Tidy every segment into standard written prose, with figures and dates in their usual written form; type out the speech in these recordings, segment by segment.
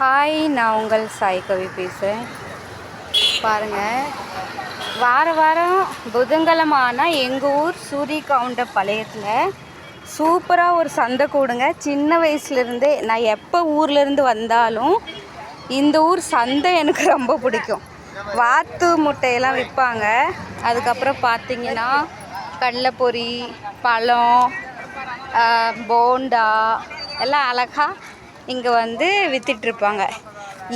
Hi, நான் உங்கள் சாய் கவி பேசுகிறேன். பாருங்கள், வாரம் புதன்கிழமை ஆனால் எங்கள் ஊர் சூரியகவுண்டம்பாளையத்தில் சூப்பராக ஒரு சந்தை கூடுங்க. சின்ன வயசுலேருந்தே நான் எப்போ ஊர்லேருந்து வந்தாலும் இந்த ஊர் சந்தை எனக்கு ரொம்ப பிடிக்கும். வாத்து முட்டையெல்லாம் விற்பாங்க. அதுக்கப்புறம் பார்த்திங்கன்னா கடலைப்பொரி, பழம், போண்டா எல்லாம் அழகாக இங்கே வந்து விற்றுட்ருப்பாங்க.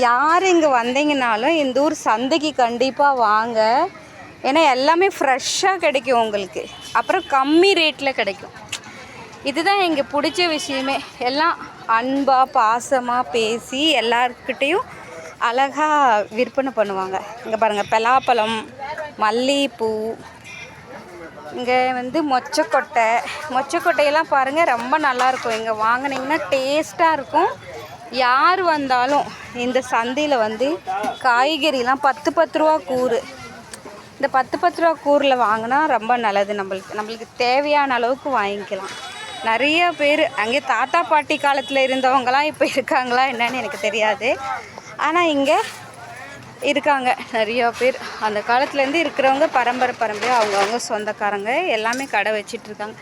யார் இங்கே வந்தீங்கனாலும் இந்த ஊர் சந்தைக்கு கண்டிப்பாக வாங்க. ஏன்னா எல்லாமே ஃப்ரெஷ்ஷாக கிடைக்கும் உங்களுக்கு. அப்புறம் கம்மி ரேட்டில் கிடைக்கும். இதுதான் இங்கே பிடிச்ச விஷயமே. எல்லாம் அன்பாக பாசமாக பேசி எல்லாருக்கிட்டேயும் அழகாக விற்பனை பண்ணுவாங்க. இங்கே பாருங்கள், பலாப்பழம், மல்லிகைப்பூ, இங்கே வந்து மொச்சக்கொட்டையெல்லாம் பாருங்கள், ரொம்ப நல்லாயிருக்கும். இங்கே வாங்கினீங்கன்னா டேஸ்ட்டாக இருக்கும். யார் வந்தாலும் இந்த சந்தையில் வந்து காய்கறிலாம் 10 ரூபா கூறு. இந்த 10 ரூபா கூறில் வாங்கினா ரொம்ப நல்லது. நம்மளுக்கு தேவையான அளவுக்கு வாங்கிக்கலாம். நிறைய பேர் அங்கே தாத்தா பாட்டி காலத்தில் இருந்தவங்களாம் இப்போ இருக்காங்களா என்னன்னு எனக்கு தெரியாது. ஆனால் இங்கே இருக்காங்க நிறையா பேர். அந்த காலத்துலேருந்து இருக்கிறவங்க பரம்பரையாக அவங்கவுங்க சொந்தக்காரங்க எல்லாமே கடை வச்சிட்ருக்காங்க.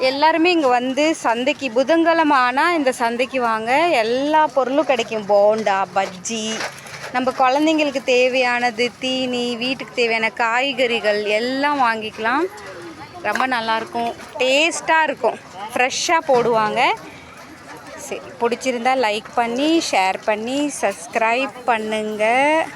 எல்லாருமே இங்கே வந்து சந்தைக்கு புதன்கிழமை ஆனால் இந்த சந்தைக்கு வாங்க. எல்லா பொருளும் கிடைக்கும். போண்டா, பஜ்ஜி, நம்ம குழந்தைங்களுக்கு தேவையானது, தீனி, வீட்டுக்கு தேவையான காய்கறிகள் எல்லாம் வாங்கிக்கலாம். ரொம்ப நல்லாயிருக்கும், டேஸ்ட்டாக இருக்கும், ஃப்ரெஷ்ஷாக போடுவாங்க. சரி, பிடிச்சிருந்தா லைக் பண்ணி, ஷேர் பண்ணி, சப்ஸ்கிரைப் பண்ணுங்கள்.